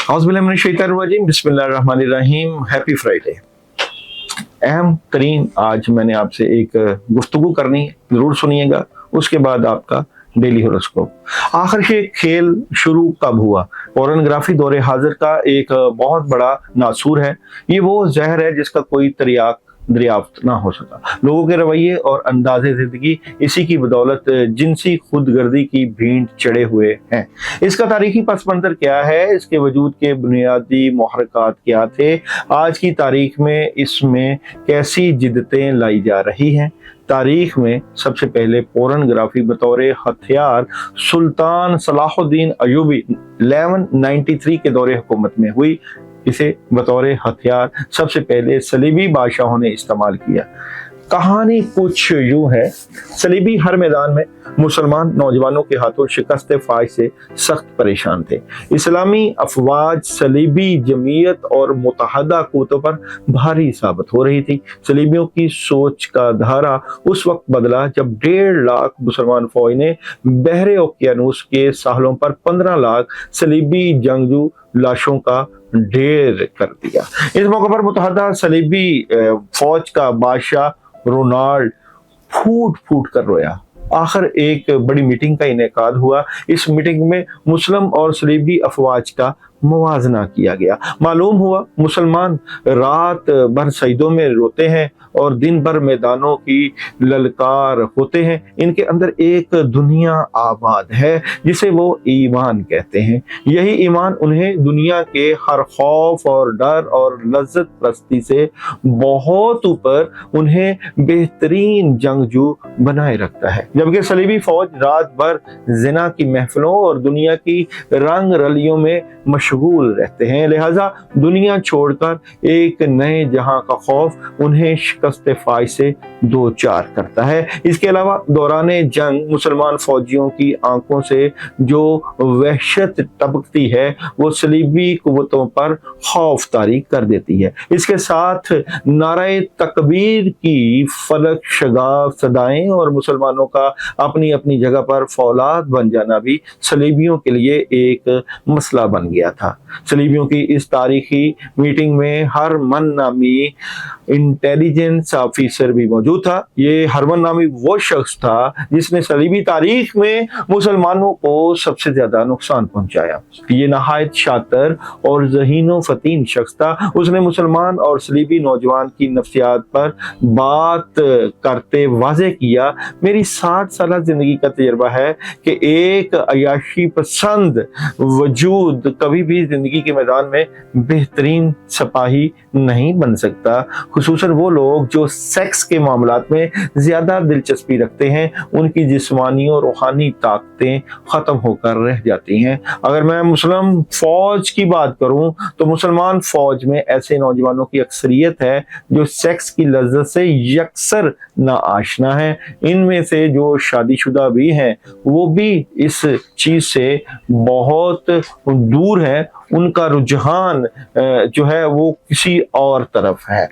औज़ुबिल्लाहि बिस्मिल्लाहिर्रहमानिर्रहीम। Happy Friday. अहम तरीन आज मैंने आपसे एक गुफ्तगू करनी है, ज़रूर सुनिएगा। उसके बाद आपका डेली होरोस्कोप। आखिर ये खेल शुरू कब हुआ? पोर्नोग्राफी दौरे हाजिर का एक बहुत बड़ा नासूर है। ये वो जहर है जिसका कोई दरियाफ्त ना हो सका। लोगों के रवैये और अंदाज़े ज़िंदगी इसी की बदौलत जिनसी खुदगर्दी की भींट चढ़े हुए हैं। इसका तारीखी पस मंज़र क्या है? इसके वजूद के बुनियादी मुहर्रिकात क्या थे? आज की तारीख में इसमें कैसी जिद्दतें लाई जा रही हैं? तारीख में सबसे पहले पोर्नोग्राफी बतौर हथियार सुल्तान सलाहुद्दीन अयूबी 1193 के दौरे हुकूमत में हुई। इसे बतौर हथियार सबसे पहले सलीबी बादशाहों ने इस्तेमाल किया। कहानी कुछ यूं है। सलीबी हर मैदान में मुसलमान नौजवानों के हाथों शिकस्त फाइज से सख्त परेशान थे। इस्लामी अफवाज सलीबी जमीयत और मुतहदा कुव्वतों पर भारी साबित हो रही थी। सलीबियों की सोच का धारा उस वक्त बदला जब 1.5 लाख मुसलमान फौज ने बहरे ओकियानूस के साहलों पर 15 लाख सलीबी जंगजू लाशों का ढेर कर दिया। इस मौके पर मुतहदा सलीबी फौज का बादशाह रोनाल्ड फूट फूट कर रोया। आखिर एक बड़ी मीटिंग का इनेकाद हुआ। इस मीटिंग में मुस्लिम और सलीबी अफवाज का मुवाजना किया गया। मालूम हुआ मुसलमान रात भर सजदों में रोते हैं और दिन भर मैदानों की ललकार होते हैं। इनके अंदर एक दुनिया आबाद है जिसे वो ईमान कहते हैं। यही ईमान उन्हें दुनिया के हर खौफ और डर और लज्जत परस्ती से बहुत ऊपर उन्हें बेहतरीन जंगजू बनाए रखता है। जबकि सलीबी फौज रात भर जिना की महफिलों और दुनिया की रंग रलियों में मशगूल रहते हैं। लिहाजा दुनिया छोड़कर एक नए जहां का खौफ उन्हें शिकस्त फाइज से दो चार करता है। इसके अलावा दौराने जंग मुसलमान फौजियों की आंखों से जो वहशत टपकती है वो सलीबी कुव्वतों पर खौफ तारी कर देती है। इसके साथ नारे तकबीर की फलक शगाफ सदाएं और मुसलमानों का अपनी अपनी जगह पर फौलाद बन जाना भी सलीबियों के लिए एक मसला बन गया था। सलीबियों की इस तारीखी मीटिंग में हरमन नामी इंटेलिजेंस ऑफिसर भी मौजूद था। ये हरमन नामी वो शख्स था जिसने सलीबी तारीख में मुसलमानों को सबसे ज्यादा नुकसान पहुंचाया। ये नहायत शातिर और ज़हीनो फतीन शख्स था। उसने मुसलमान और सलीबी नौजवान की नफ्सियात पर बात करते वाज़े किया, मेरी 60 साल जिंदगी का तजर्बा है कि एक अयाशी पसंद वजूद कभी भी जिंदगी के मैदान में बेहतरीन सिपाही नहीं बन सकता। खुसूसन वो लोग जो सेक्स के मामलात में ज्यादा दिलचस्पी रखते हैं, उनकी जिस्मानी और रूहानी ताकतें खत्म होकर रह जाती हैं। अगर मैं मुस्लिम फौज की बात करूं तो मुसलमान फौज में ऐसे नौजवानों की अक्सरियत है जो सेक्स की लज्जत से यकसर ना आशना है। इनमें से जो शादीशुदा भी हैं वो भी इस चीज से बहुत दूर है। उनका रुझान जो है वो किसी और तरफ है।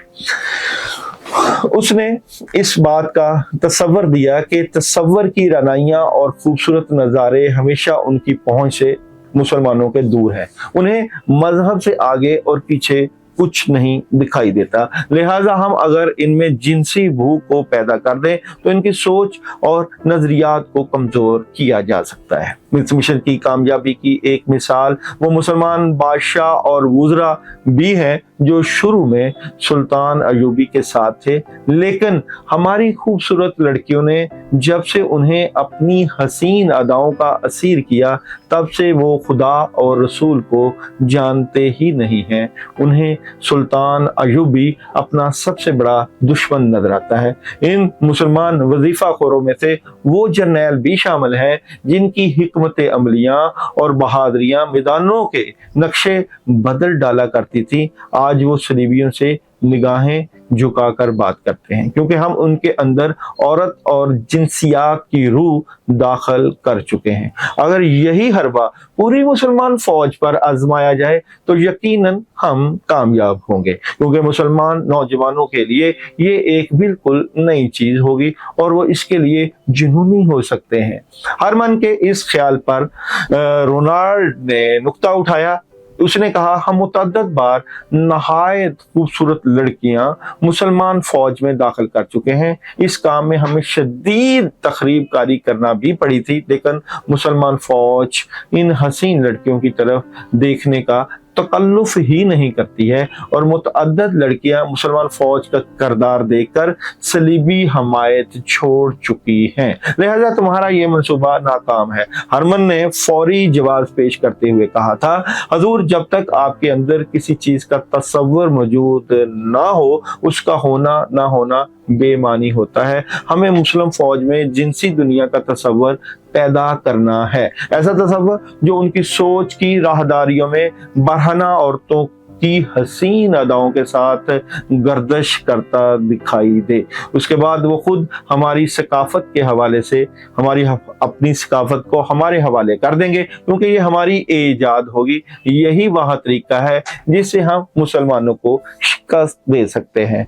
उसने इस बात का तसव्वुर दिया कि तसव्वुर की रानाइयां और खूबसूरत नज़ारे हमेशा उनकी पहुंच से मुसलमानों के दूर है। उन्हें मजहब से आगे और पीछे कुछ नहीं दिखाई देता। लिहाजा हम अगर इनमें जिनसी भूख को पैदा कर दें तो इनकी सोच और नजरियात को कमजोर किया जा सकता है। इस मिशन की कामयाबी की एक मिसाल वो मुसलमान बादशाह और वुज़रा भी हैं जो शुरू में सुल्तान अयूबी के साथ थे, लेकिन हमारी खूबसूरत लड़कियों ने जब से उन्हें अपनी हसीन अदाओं का असीर किया तब से वो खुदा और रसूल को जानते ही नहीं हैं। उन्हें सुल्तान अयूबी अपना सबसे बड़ा दुश्मन नजर आता है। इन मुसलमान वजीफा खोरों में से वो जर्नैल भी शामिल हैं जिनकी हिकमत अमलियां और बहादुरियां मैदानों के नक्शे बदल डाला करती थी। आज वो सलीबियों से निगाहें झुकाकर बात करते हैं क्योंकि हम उनके अंदर औरत और जिनसियात की रूह दाखिल कर चुके हैं। अगर यही हरबा पूरी मुसलमान फौज पर आजमाया जाए तो यकीनन हम कामयाब होंगे, क्योंकि मुसलमान नौजवानों के लिए ये एक बिल्कुल नई चीज होगी और वो इसके लिए जुनूनी हो सकते हैं। हरमन के इस ख्याल पर रोनाल्ड ने नुक्ता उठाया। उसने कहा, हम मुतअद्दिद बार नहायत खूबसूरत लड़कियां मुसलमान फौज में दाखिल कर चुके हैं। इस काम में हमें शदीद तखरीब कारी करना भी पड़ी थी, लेकिन मुसलमान फौज इन हसीन लड़कियों की तरफ देखने का तकल्लुफ ही नहीं करती है और मुतअद्दिद लड़कियां मुसलमान फौज का किरदार देखकर सलीबी हमायत छोड़ चुकी हैं, लिहाजा तुम्हारा ये मंसूबा नाकाम है। हरमन ने फौरी जवाब पेश करते हुए कहा था, हजूर, जब तक आपके अंदर किसी चीज का तसव्वुर मौजूद ना हो, उसका होना ना होना बेमानी होता है। हमें मुस्लिम फौज में जिनसी दुनिया का तसव्वुर पैदा करना है, ऐसा तसव्वुर जो उनकी सोच की राहदारियों में बरहना औरतों की हसीन अदाओं के साथ गर्दश करता दिखाई दे। उसके बाद वो खुद हमारी सकाफत के हवाले से हमारी अपनी सकाफत को हमारे हवाले कर देंगे, क्योंकि ये हमारी ईजाद होगी। यही वह तरीका है जिससे हम मुसलमानों को शिकस्त दे सकते हैं।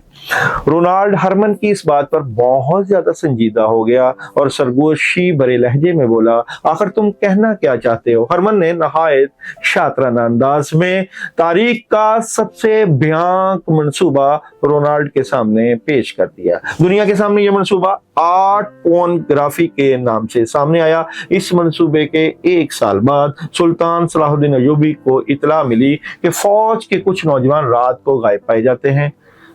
रोनाल्ड हरमन की इस बात पर बहुत ज्यादा संजीदा हो गया और सरगोशी भरे लहजे में बोला, आखिर तुम कहना क्या चाहते हो? हरमन ने नहायत शातिराना अंदाज में तारीख का सबसे भयानक मंसूबा रोनाल्ड के सामने पेश कर दिया। दुनिया के सामने यह मंसूबा आर्ट पोर्नोग्राफी के नाम से सामने आया। इस मंसूबे के एक साल बाद सुल्तान सलाहुद्दीन अय्यूबी को इतला मिली कि फौज के कुछ नौजवान रात को गायब पाए जाते हैं।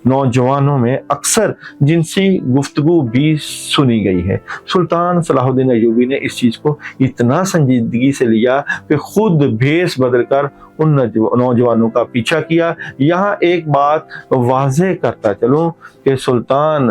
नौजवानों में अक्सर जिनसी गुफ्तगू भी सुनी गई है। सुल्तान सलाहुद्दीन अय्यूबी ने इस चीज को इतना संजीदगी से लिया कि खुद भेस बदलकर उन नौजवानों का पीछा किया। यहाँ एक बात वाज़ेह करता चलूं कि सुल्तान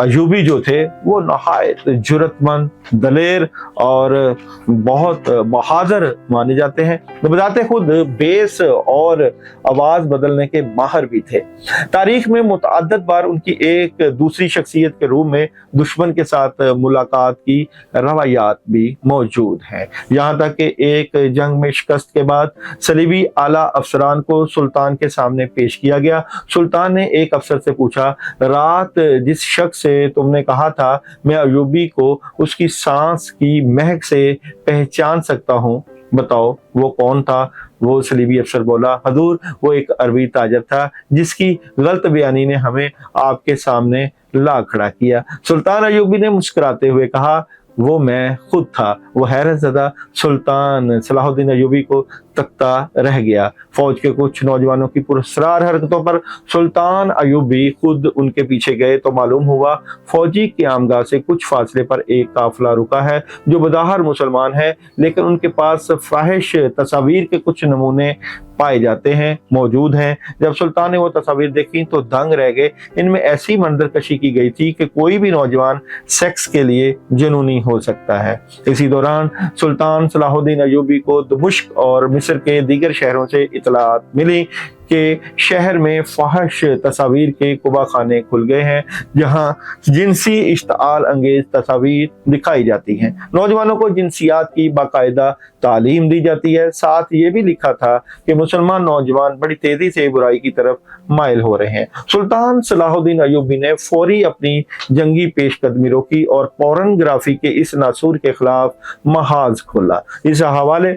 अय्यूबी जो थे वो नहायत जुर्रतमंद, दलेर और बहुत बहादुर माने जाते हैं। बजाते खुद बेस और आवाज बदलने के माहिर भी थे। तारीख में मुतअद्दिद बार उनकी एक दूसरी शख्सियत के रूप में दुश्मन के साथ मुलाकात की रवायात भी मौजूद हैं। यहाँ तक कि एक जंग में शिकस्त के बाद सलीबी आला अफसरान को सुल्तान के सामने पेश किया गया। सुल्तान ने एक अफसर से पूछा, रात जिस शख्स से तुमने कहा था मैं अय्यूबी को उसकी सांस की महक से पहचान सकता हूँ, बताओ वो कौन था? वो सलीबी अफसर बोला, हजूर, वो एक अरबी ताजर था जिसकी गलत बयानी ने हमें आपके सामने ला खड़ा किया। सुल्तान अय्यूबी ने मुस्कुराते हुए कहा, वो मैं खुद था। वो हैरत ज़दा सुल्तान सलाहुद्दीन अय्यूबी को तकता रह गया। फौज के कुछ नौजवानों की पुरस्रार हरकतों पर सुल्तान अय्यूबी खुद उनके पीछे गए तो मालूम हुआ फौजी की आमगाह से कुछ फासले पर एक काफिला रुका है जो बज़ाहिर मुसलमान है, लेकिन उनके पास फाहिश तस्वीर के कुछ नमूने पाए जाते हैं, मौजूद हैं। जब सुल्तान ने वो तस्वीर देखी तो दंग रह गए। इनमें ऐसी मंजरकशी की गई थी कि कोई भी नौजवान सेक्स के लिए जुनूनी हो सकता है। इसी दौरान सुल्तान सलाहुद्दीन अय्यूबी को दमिश्क और मिस्र के दीगर शहरों से इतलात मिली कि शहर में फाहिश तस्वीर के कुबा खाने खुल गए हैं जहां जिनसी इश्ताल अंगेज तस्वीर दिखाई जाती हैं। नौजवानों को जिनसियात की बाकायदा तालीम दी जाती है। साथ ये भी लिखा था कि मुसलमान नौजवान बड़ी तेजी से बुराई की तरफ माइल हो रहे हैं। सुल्तान सलाहुद्दीन अय्यूबी ने फौरी अपनी जंगी पेशकदमी रोकी और पोर्नोग्राफी के इस नासूर के खिलाफ महाज खोला। इस हवाले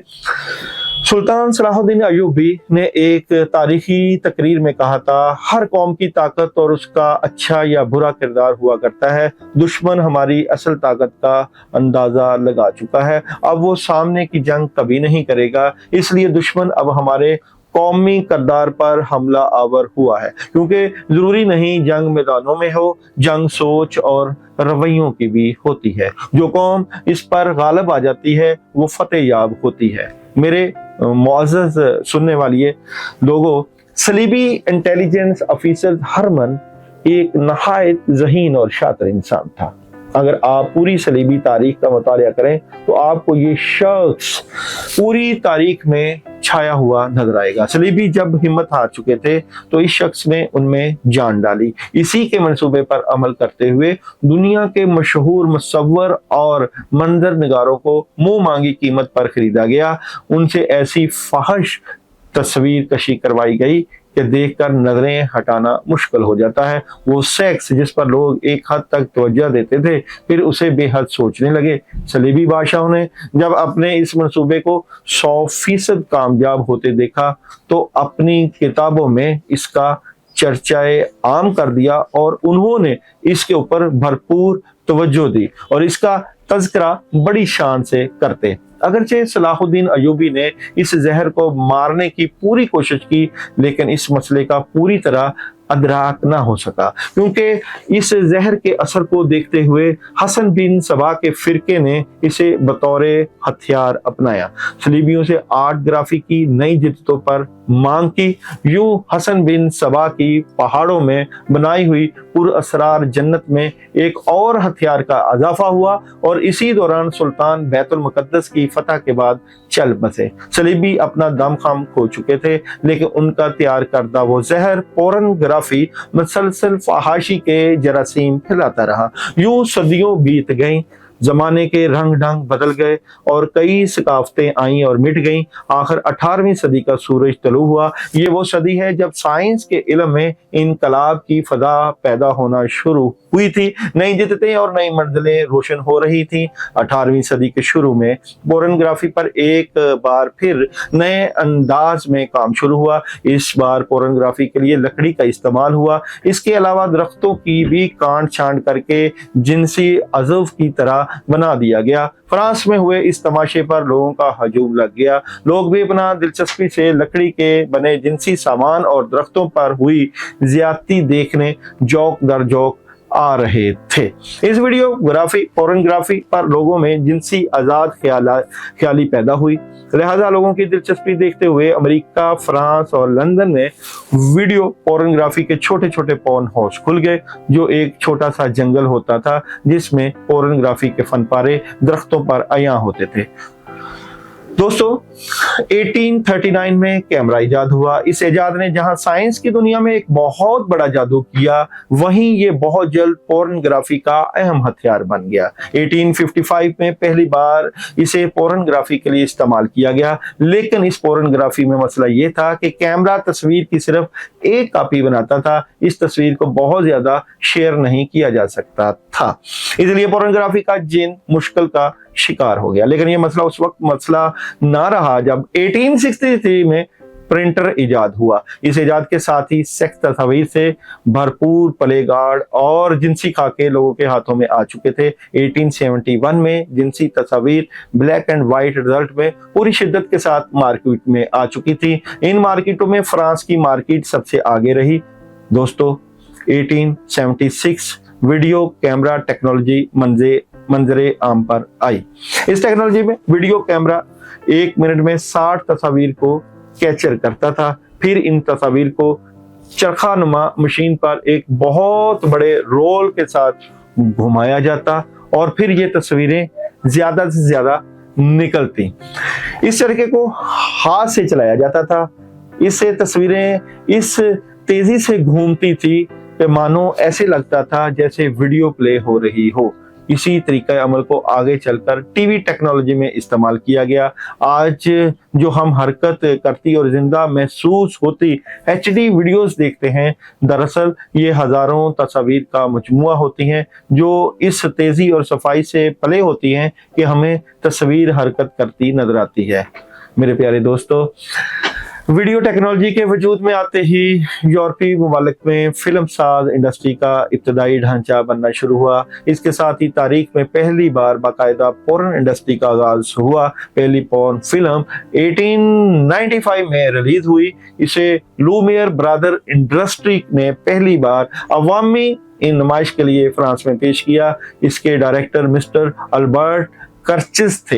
सुल्तान सलाहुद्दीन अय्यूबी ने एक तारीखी तकरीर में कहा था, हर कौम की ताकत और उसका अच्छा या बुरा किरदार हुआ करता है। दुश्मन हमारी असल ताकत का अंदाजा लगा चुका है। अब वो सामने की जंग कभी नहीं करेगा, इसलिए दुश्मन अब हमारे कौमी किरदार पर हमला आवर हुआ है, क्योंकि जरूरी नहीं जंग मैदानों में हो, जंग सोच और रवैयों की भी होती है। जो कौम इस पर गालिब आ जाती है वो फतेह याब होती है। मेरे मुअज़्ज़ज़ सुनने वाले लोगों, सलीबी इंटेलिजेंस ऑफिसर हरमन एक नहायत ज़हीन और शातिर इंसान था। अगर आप पूरी सलीबी तारीख का मुतालिया करें तो आपको ये शख्स पूरी तारीख में छाया हुआ नजर आएगा। सलीबी जब हिम्मत हार चुके थे तो इस शख्स ने उनमें जान डाली। इसी के मंसूबे पर अमल करते हुए दुनिया के मशहूर मुसव्वर और मंजर निगारों को मुंह मांगी कीमत पर खरीदा गया। उनसे ऐसी फाहिश तस्वीर कशी करवाई गई कि देखकर नजरें हटाना मुश्किल हो जाता है। वो सेक्स जिस पर लोग एक हद तक तवज्जो देते थे फिर उसे बेहद सोचने लगे। सलीबी बादशाहों ने जब अपने इस मंसूबे को 100% कामयाब होते देखा तो अपनी किताबों में इसका चर्चाए आम कर दिया और उन्होंने इसके ऊपर भरपूर तवज्जो दी और इसका तज़किरा बड़ी शान से करते। अगरचे सलाहुद्दीन अयूबी ने इस जहर को मारने की पूरी कोशिश की लेकिन इस मसले का पूरी तरह अदराक ना हो सका, क्योंकि इस जहर के असर को देखते हुए हसन बिन सबा के फिरके ने इसे बतौर हथियार अपनाया। सलीबियों से आर्ट ग्राफी की नई जिद्दतों पर मांग की। यूं हसन बिन सबा की पहाड़ों में बनाई हुई पुरअसरार जन्नत में एक और हथियार का इजाफा हुआ और इसी दौरान सुल्तान बैतुल मुकद्दस की फतह के बाद चल बसे। सलीबी अपना दम खम खो चुके थे लेकिन उनका तैयार करदा वो जहर पोर्नोग्राफी मुसलसल फहाशी के जरासीम फैलाता रहा। यूं सदियों बीत गईं, जमाने के रंग ढंग बदल गए और कई सकाफतें आईं और मिट गईं। आखिर 18वीं सदी का सूरज तलू हुआ। ये वो सदी है जब साइंस के इल्म में इनकलाब की फदा पैदा होना शुरू हुई थी। नई जिद्दतें और नई मंजिलें रोशन हो रही थी। 18वीं सदी के शुरू में पोर्नोग्राफी पर एक बार फिर नए अंदाज में काम शुरू हुआ। इस बार पोर्नोग्राफी के लिए लकड़ी का इस्तेमाल हुआ। इसके अलावा दरख्तों की भी काट छांट करके जिनसी अज़व की तरह बना दिया गया। फ्रांस में हुए इस तमाशे पर लोगों का हजूम लग गया। लोग भी अपना दिलचस्पी से लकड़ी के बने जिनसी सामान और दरख्तों पर हुई ज्यादती देखने जौक दर जौक आ रहे थे। इस वीडियोग्राफी पोर्नोग्राफी पर लोगों में जिनसी आजाद ख्याली पैदा हुई। लिहाजा लोगों की दिलचस्पी देखते हुए अमेरिका, फ्रांस और लंदन में वीडियो पोर्नोग्राफी के छोटे छोटे पॉर्न हाउस खुल गए, जो एक छोटा सा जंगल होता था जिसमें पोर्नोग्राफी के फनपारे दरख्तों पर अया होते थे। दोस्तों 1839 में कैमरा इजाद हुआ। इस इजाद ने जहां साइंस की दुनिया में एक बहुत बड़ा जादू किया, वहीं ये बहुत जल्द पोर्नोग्राफी का अहम हथियार बन गया। 1855 में पहली बार इसे पोर्नोग्राफी के लिए इस्तेमाल किया गया, लेकिन इस पोर्नोग्राफी में मसला ये था कि कैमरा तस्वीर की सिर्फ एक कॉपी बनाता था। इस तस्वीर को बहुत ज्यादा शेयर नहीं किया जा सकता था, इसलिए पोर्नोग्राफी का जिन मुश्किल का शिकार हो गया। लेकिन ये मसला उस वक्त मसला ना रहा जब 1863 में प्रिंटर इजाद हुआ। इस इजाद के साथ ही सेक्स तस्वीर से भरपूर प्लेगार्ड और जिनसी खाके लोगों के हाथों में आ चुके थे। 1871 में जिनसी तस्वीर ब्लैक एंड व्हाइट रिजल्ट में पूरी शिद्दत के साथ मार्केट में आ चुकी थी। इन मार्केटों में फ्रांस की मार्केट सबसे आगे रही। दोस्तों 1876 वीडियो कैमरा टेक्नोलॉजी मंजरे आम पर आई। इस टेक्नोलॉजी में वीडियो कैमरा 1 मिनट में 60 तस्वीर को कैप्चर करता था। फिर इन तस्वीर को चरखा नुमा मशीन पर एक बहुत बड़े रोल के साथ घुमाया जाता और फिर ये तस्वीरें ज्यादा से ज्यादा निकलती। इस चरखे को हाथ से चलाया जाता था। इससे तस्वीरें इस तेजी से घूमती थी कि मानो ऐसे लगता था जैसे वीडियो प्ले हो रही हो। इसी तरीका अमल को आगे चलकर टीवी टेक्नोलॉजी में इस्तेमाल किया गया। आज जो हम हरकत करती और जिंदा महसूस होती HD वीडियोस देखते हैं, दरअसल ये हजारों तस्वीर का मजमुआ होती हैं जो इस तेजी और सफाई से पले होती हैं कि हमें तस्वीर हरकत करती नजर आती है। मेरे प्यारे दोस्तों, वीडियो टेक्नोलॉजी के वजूद में आते ही यूरोपीय ममालिक में फिल्म साज इंडस्ट्री का इब्तदाई ढांचा बनना शुरू हुआ। इसके साथ ही तारीख में पहली बार बाकायदा पोर्न इंडस्ट्री का आगाज हुआ। पहली पोर्न फिल्म 1895 में रिलीज हुई। इसे लूमियर ब्रदर इंडस्ट्री ने पहली बार अवामी नुमाइश के लिए फ्रांस में पेश किया। इसके डायरेक्टर मिस्टर अल्बर्ट कर्चिस थे।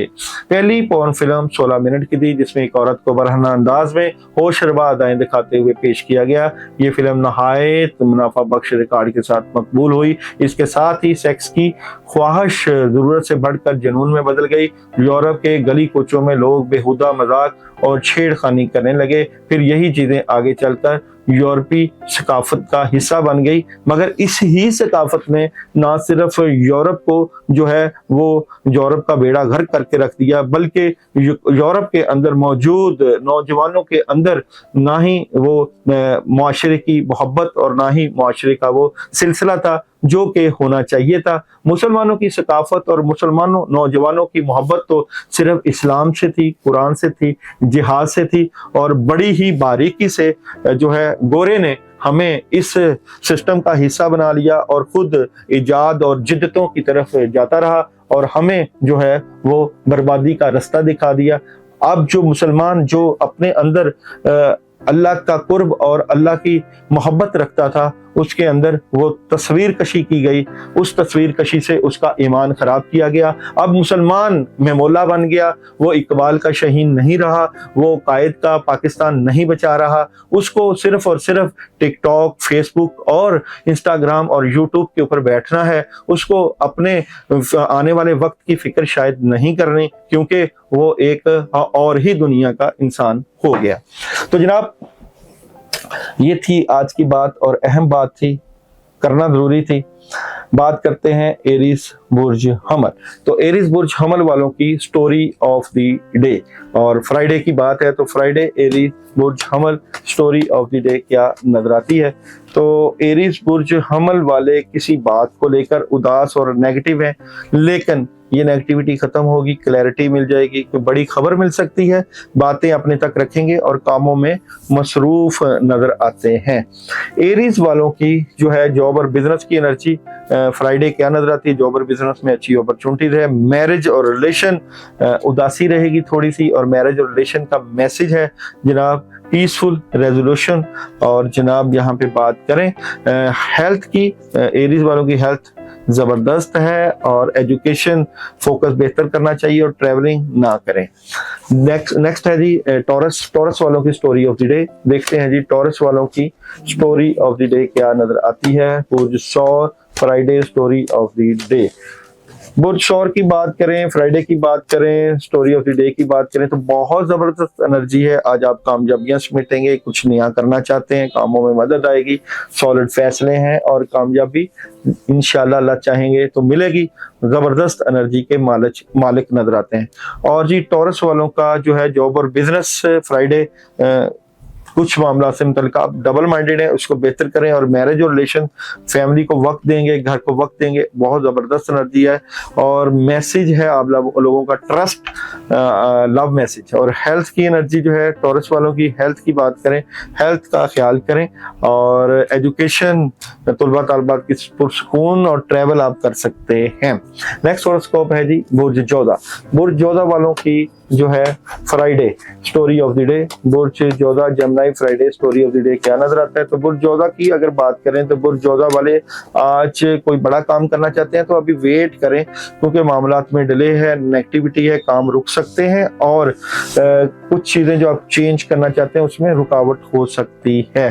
पहली पोर्न फिल्म 16 मिनट की थी, जिसमें एक औरत को बरहना अंदाज में होशरबा अदाएं दिखाते हुए पेश किया गया। ये फिल्म नहायत मुनाफा बख्श रिकॉर्ड के साथ मकबूल हुई। इसके साथ ही सेक्स की ख्वाहिश जरूरत से बढ़कर जुनून में बदल गई। यूरोप के गली कोचों में लोग बेहुदा मजाक और छेड़खानी करने लगे। फिर यही चीजें आगे चलकर यूरोपी सकाफत का हिस्सा बन गई, मगर इस ही सकाफत ने ना सिर्फ यूरोप को जो है वो यूरोप का बेड़ा गर्क करके रख दिया, बल्कि यूरोप के अंदर मौजूद नौजवानों के अंदर ना ही वो मुआशरे की मोहब्बत और ना ही मुआशरे का वो सिलसिला था जो कि होना चाहिए था। मुसलमानों की सकाफत और मुसलमानों नौजवानों की मोहब्बत तो सिर्फ इस्लाम से थी, कुरान से थी, जिहाद से थी, और बड़ी ही बारीकी से जो है गोरे ने हमें इस सिस्टम का हिस्सा बना लिया और खुद इजाद और जिद्दतों की तरफ जाता रहा और हमें जो है वो बर्बादी का रास्ता दिखा दिया। अब जो मुसलमान जो अपने अंदर अल्लाह का कुर्ब और अल्लाह की मोहब्बत रखता था, उसके अंदर वो तस्वीर कशी की गई, उस तस्वीर कशी से उसका ईमान खराब किया गया। अब मुसलमान में मौला बन गया, वो इकबाल का शहीन नहीं रहा, वो कायद का पाकिस्तान नहीं बचा रहा, उसको सिर्फ और सिर्फ टिकटॉक, फेसबुक और इंस्टाग्राम और यूट्यूब के ऊपर बैठना है, उसको अपने आने वाले वक्त की फिक्र शायद नहीं करनी, क्योंकि वो एक और ही दुनिया का इंसान हो गया। तो जनाब ये थी आज की बात और अहम बात थी, करना जरूरी थी। बात करते हैं एरीज बुर्ज हमल। तो एरीज बुर्ज हमल वालों की स्टोरी ऑफ द डे, और फ्राइडे की बात है तो फ्राइडे एरीज बुर्ज हमल स्टोरी ऑफ द डे क्या नजर आती है। तो एरीज बुर्ज हमल वाले किसी बात को लेकर उदास और नेगेटिव हैं, लेकिन ये नेगेटिविटी खत्म होगी, क्लैरिटी मिल जाएगी, कोई बड़ी खबर मिल सकती है, बातें अपने तक रखेंगे और कामों में मसरूफ नजर आते हैं। एरीज वालों की जो है जॉब और बिजनेस की एनर्जी फ्राइडे क्या नजर आती है। जॉब और बिजनेस में अच्छी अपॉर्चुनिटी है। मैरिज और रिलेशन उदासी रहेगी थोड़ी सी, और मैरिज और रिलेशन का मैसेज है जनाब पीसफुल रेजोल्यूशन। और जनाब यहाँ पे बात करें हेल्थ की, एरीज वालों की हेल्थ जबरदस्त है और एजुकेशन फोकस बेहतर करना चाहिए और ट्रैवलिंग ना करें। नेक्स्ट है जी टॉरस वालों की स्टोरी ऑफ द डे। देखते हैं जी टॉरस वालों की स्टोरी ऑफ द डे क्या नजर आती है। बुर्ज सौर Friday story of the day. बुर्ज सौर की बात करें, फ्राइडे की बात करें, स्टोरी ऑफ द डे की बात करें तो बहुत जबरदस्त एनर्जी है। आज आप कामयाबियां समेटेंगे, कुछ नया करना चाहते हैं, कामों में मदद आएगी, सॉलिड फैसले हैं और कामयाबी इंशाल्लाह अल्लाह चाहेंगे तो मिलेगी। जबरदस्त एनर्जी के मालिक नजर आते हैं। और जी टॉरस वालों का जो है जॉब और बिजनेस फ्राइडे कुछ मामला से मुतल्लिक आप डबल माइंडेड है, उसको बेहतर करें और मैरिज और रिलेशन फैमिली को वक्त देंगे, घर को वक्त देंगे, बहुत जबरदस्त एनर्जी है। और मैसेज है आप लोगों का ट्रस्ट लव मैसेज। और हेल्थ की एनर्जी जो है टॉरस वालों की, हेल्थ की बात करें, हेल्थ का ख्याल करें और एजुकेशन तलबा तलबात की पुरसकून और ट्रैवल आप कर सकते हैं। नेक्स्ट हॉरोस्कोप है जी बुर्ज जोधा। बुर्ज जोधा वालों की जो है Friday story of the day. Burj Jodha जमनाई Friday story of the day क्या नजर आता है। तो बुर्ज जोधा की अगर बात करें तो बुर्ज जोधा वाले आज कोई बड़ा काम करना चाहते हैं तो अभी वेट करें, क्योंकि मामलात में डिले है, नेगेटिविटी है, काम रुक सकते हैं और कुछ चीजें जो आप चेंज करना चाहते हैं उसमें रुकावट हो सकती है।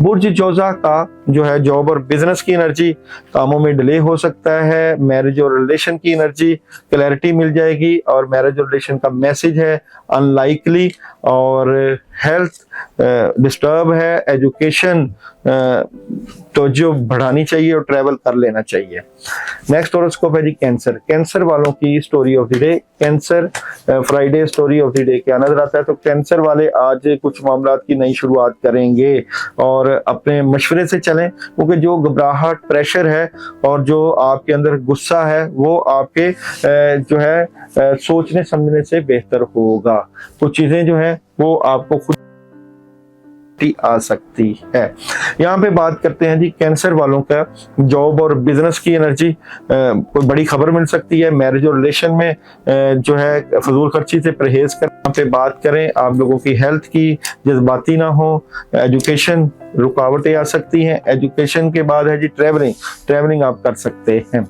बुर्ज जोधा का जो है जॉब और बिजनेस की एनर्जी, कामों में डिले हो सकता है। मैरिज और रिलेशन की एनर्जी, क्लैरिटी मिल जाएगी और मैरिज और रिलेशन का मैसेज है अनलाइकली। और हेल्थ डिस्टर्ब है, एजुकेशन तो जो बढ़ानी चाहिए और ट्रैवल कर लेना चाहिए। नेक्स्ट हॉरोस्कोप है जी कैंसर। कैंसर वालों की story of the day. Cancer Friday story of the day क्या नजर आता है। तो कैंसर वाले आज कुछ मामलात की नई शुरुआत करेंगे और अपने मशवरे से चलें, क्योंकि जो घबराहट, प्रेशर है और जो आपके अंदर गुस्सा है वो आपके जो है सोचने समझने से बेहतर होगा। कुछ चीजें जो है वो आपको खुद आ सकती है। यहाँ पे बात करते हैं जी कैंसर वालों का जॉब और बिजनेस की एनर्जी, कोई बड़ी खबर मिल सकती है। मैरिज और रिलेशन में जो है फजूल खर्ची से परहेज कर। यहाँ पे बात करें आप लोगों की हेल्थ की, जज्बाती ना हो। एजुकेशन रुकावटें आ सकती हैं। एजुकेशन के बाद है जी ट्रैवलिंग आप कर सकते हैं।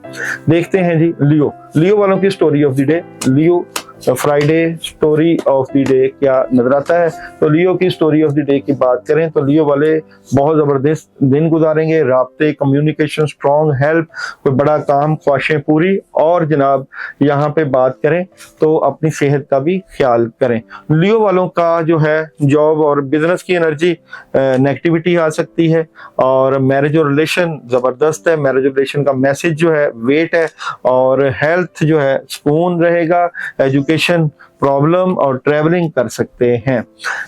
देखते हैं जी लियो वालों की story of the day. Leo Friday story of the day क्या नजर आता है। तो लियो की स्टोरी ऑफ द डे की बात करें तो लियो वाले बहुत जबरदस्त दिन गुजारेंगे, राब्ते, कम्युनिकेशन स्ट्रॉन्ग, हेल्प, कोई बड़ा काम, ख्वाहिशें पूरी, और जनाब यहाँ पे बात करें तो अपनी सेहत का भी ख्याल करें। लियो वालों का जो है जॉब और बिजनेस की एनर्जी, नेगेटिविटी आ सकती है, और मैरिज और रिलेशन जबरदस्त है, मैरिज और रिलेशन का मैसेज जो है वेट है, और हेल्थ जो है सुकून रहेगा, एजुकेशन प्रॉब्लम, और ट्रैवलिंग कर सकते हैं।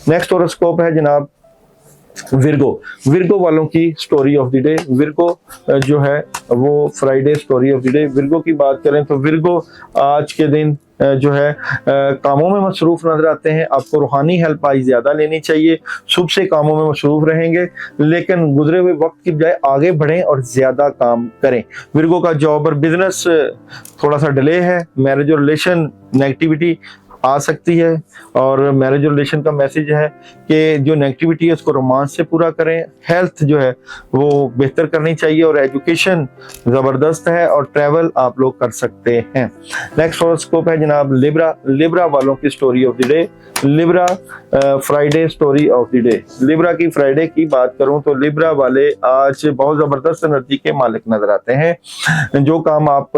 नेक्स्ट होरोस्कोप है जनाब विर्गो। विर्गो वालों की story of the day, Virgo जो है वो Friday story of the day. Virgo की बात करें तो विर्गो आज के दिन जो है कामों में मसरूफ नजर आते हैं। आपको रूहानी हेल्प आज ज्यादा लेनी चाहिए, सुबह से कामों में मसरूफ रहेंगे, लेकिन गुजरे हुए वक्त की बजाय आगे बढ़ें और ज्यादा काम करें। विर्गो का जॉब और बिजनेस थोड़ा सा डिले है, मैरिज और रिलेशन नेगेटिविटी आ सकती है, और मैरिज रिलेशन का मैसेज है कि जो नेगेटिविटी है उसको रोमांस से पूरा करें, हेल्थ जो है वो बेहतर करनी चाहिए, और एजुकेशन ज़बरदस्त है, और ट्रैवल आप लोग कर सकते हैं। नेक्स्ट हॉरोस्कोप है जनाब लिब्रा। लिब्रा वालों की story of the day, Libra Friday story of the day. Libra की फ्राइडे की बात करूं तो लिब्रा वाले आज बहुत ज़बरदस्त एनर्जी के मालिक नजर आते हैं। जो काम आप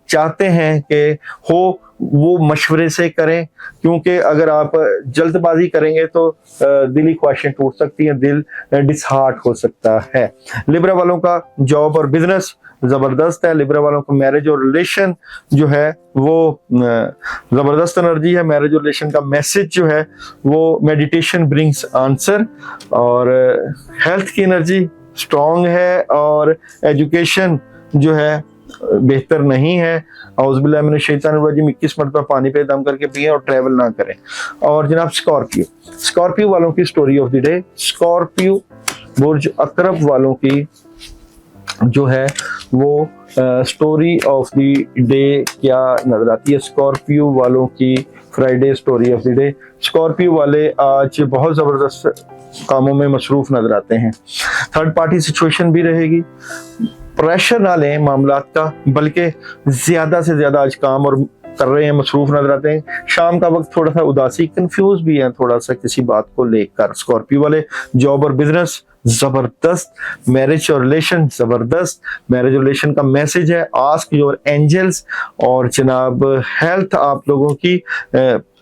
चाहते हैं कि हो वो मशवरे से करें, क्योंकि अगर आप जल्दबाजी करेंगे तो दिली ख्वाहिशें टूट सकती हैं, दिल डिसहार्ट हो सकता है। लिब्रा वालों का जॉब और बिजनेस जबरदस्त है। लिब्रा वालों को मैरिज और रिलेशन जो है वो जबरदस्त एनर्जी है। मैरिज और रिलेशन का मैसेज जो है वो मेडिटेशन ब्रिंग्स आंसर, और हेल्थ की एनर्जी स्ट्रॉन्ग है, और एजुकेशन जो है बेहतर नहीं है। औज़ुबिल्लाहिमिनश्शैतानिर्रजीम 21 मरतबा पानी पे दम करके पिए और ट्रैवल ना करें। और जनाब स्कॉर्पियो, स्कॉर्पियो वालों की story of the day. Scorpio बुर्ज अकरब वालों की जो है वो स्टोरी ऑफ द डे क्या नजर आती है। स्कॉर्पियो वालों की Friday story of the day. Scorpio वाले आज बहुत जबरदस्त कामों में मसरूफ नजर आते हैं। थर्ड पार्टी सिचुएशन भी रहेगी, प्रेशर ना लें मामलात का, बल्कि ज्यादा से ज्यादा आज काम और कर रहे हैं, मसरूफ नजर आते हैं। शाम का वक्त थोड़ा सा उदासी, कंफ्यूज भी है थोड़ा सा किसी बात को लेकर। स्कॉर्पियो वाले जॉब और बिजनेस जबरदस्त, मैरिज और रिलेशन जबरदस्त, मैरिज और रिलेशन का मैसेज है आस्क योर एंजल्स, और जनाब हेल्थ आप लोगों की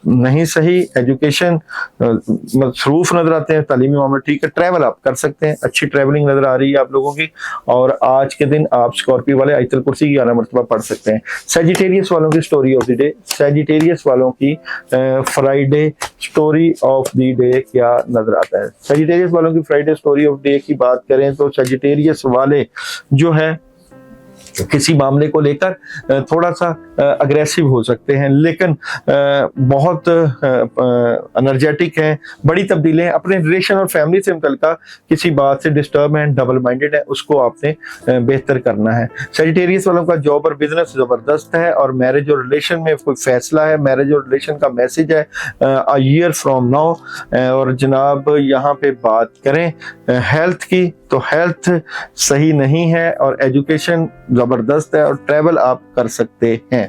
नहीं सही, एजुकेशन मसरूफ नजर आते हैं, तालीमी मामला ठीक है, ट्रैवल आप कर सकते हैं, अच्छी ट्रैवलिंग नजर आ रही है आप लोगों की। और आज के दिन आप स्कॉर्पियो वाले आयतल कुर्सी की 11 मरतबा पढ़ सकते हैं। सैजिटेरियस वालों की story of the day. Sagittarius वालों की Friday story of the day क्या नजर आता है। सैजिटेरियस वालों की फ्राइडे स्टोरी ऑफ डे की बात करें तो सैजिटेरियस वाले जो है किसी मामले को लेकर थोड़ा सा अग्रेसिव हो सकते हैं, लेकिन बहुत एनर्जेटिक हैं, बड़ी तब्दीली है। अपने रिलेशन और फैमिली से मुतल्लिका किसी बात से डिस्टर्ब हैं, डबल माइंडेड है, उसको आपने बेहतर करना है। सैजिटेरियस वालों का जॉब और बिजनेस जबरदस्त है, और मैरिज और रिलेशन में कोई फैसला है, मैरिज और रिलेशन का मैसेज है अ ईयर फ्रॉम नाउ। और जनाब यहाँ पे बात करें हेल्थ की तो हेल्थ सही नहीं है, और एजुकेशन जबरदस्त है, और ट्रैवल आप कर सकते हैं।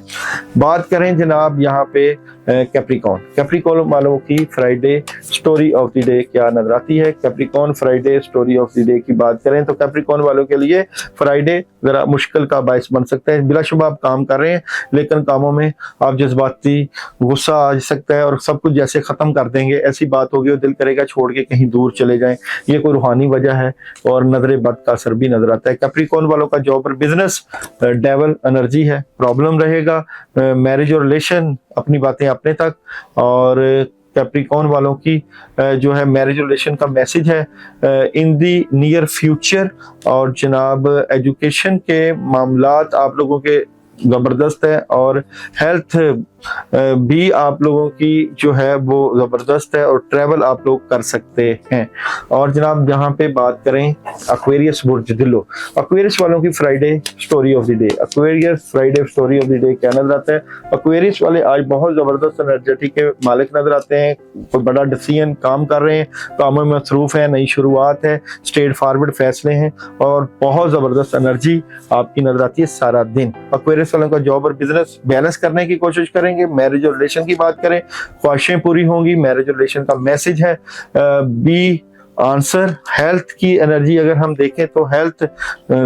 बात करें जनाब यहाँ पे कैप्रिकॉन। कैप्रिकॉन वालों की Friday story of the day क्या नजर आती है। Capricorn Friday story of the day की बात करें तो कैप्रिकॉन वालों के लिए फ्राइडे जरा मुश्किल का बायस बन सकता है। बिलाशुबा आप काम कर रहे हैं, लेकिन कामों में आप जज्बाती गुस्सा आ सकता है, और सब कुछ जैसे खत्म कर देंगे ऐसी बात होगी, और दिल करेगा छोड़ के कहीं दूर चले जाएं। ये कोई रूहानी वजह है, और नजर बद का असर भी नजर आता है। कैप्रिकॉन वालों का जॉब और बिजनेस डेवल एनर्जी है, प्रॉब्लम रहेगा। मैरिज और रिलेशन अपनी बातें अपने तक, और कैप्रिकॉन वालों की जो है मैरिज रिलेशन का मैसेज है इन दी नियर फ्यूचर, और जनाब एजुकेशन के मामलात आप लोगों के जबरदस्त है, और हेल्थ भी आप लोगों की जो है वो जबरदस्त है, और ट्रैवल आप लोग कर सकते हैं। और जनाब यहाँ पे बात करें एक्वेरियस बुर्ज दिलो। एक्वेरियस वालों की Friday story of the day. Aquarius Friday story of the day क्या नजर आता है। एक्वेरियस वाले आज बहुत जबरदस्त एनर्जेटिक के मालिक नजर आते हैं, कोई बड़ा डिसीजन काम कर रहे हैं, कामों में मसरूफ है, नई शुरुआत है, स्ट्रेट फॉरवर्ड फैसले हैं, और बहुत जबरदस्त एनर्जी आपकी नजर आती है सारा दिन। एक्वेरियस वालों का जॉब और बिजनेस बैलेंस करने की कोशिश करें, کریں گے. میرج اور ریلیشن کی بات کریں, خواہشیں پوری ہوں گی. میرج اور ریلیشن کا میسج ہے بی آنسر. ہیلتھ کی انرجی اگر ہم دیکھیں تو ہیلتھ,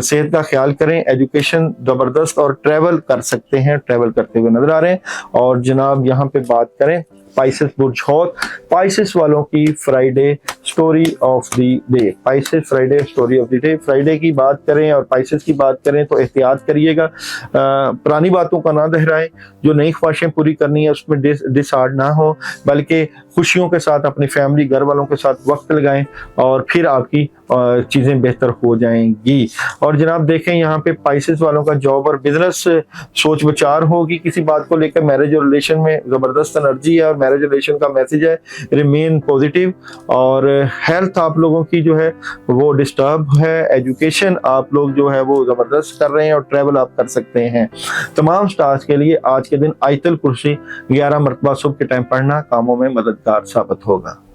صحت کا خیال کریں. ایجوکیشن زبردست, اور ٹریول کر سکتے ہیں, ٹریول کرتے ہوئے نظر آ رہے ہیں. اور جناب یہاں پہ بات کریں پائسس برج حوت, پائسس والوں کی Friday story of the day. Pisces Friday story of the day. Friday کی بات کریں اور پائسس کی بات کریں تو احتیاط کریے گا, پرانی باتوں کا نہ دہرائیں. جو نئی خواہشیں پوری کرنی ہے اس میں ڈس ہارڈ نہ ہو, بلکہ خوشیوں کے ساتھ اپنی فیملی گھر والوں کے ساتھ وقت لگائیں اور پھر آپ کی چیزیں بہتر ہو جائیں گی. اور جناب دیکھیں یہاں پہ پائسس والوں کا جاب اور بزنس سوچ بچار ہوگی کسی بات کو لے کر. میرج اور ریلیشن میں زبردست انرجی ہے اور میرج اور ریلیشن کا میسج ہے ریمین پوزیٹیو. اور ہیلتھ آپ لوگوں کی جو ہے وہ ڈسٹرب ہے. ایجوکیشن آپ لوگ جو ہے وہ زبردست کر رہے ہیں اور ٹریول آپ کر سکتے ہیں. تمام سٹارز کے لیے آج کے دن آیت الکرسی 11 مرتبہ صبح کے ٹائم پڑھنا کاموں میں مددگار ثابت ہوگا.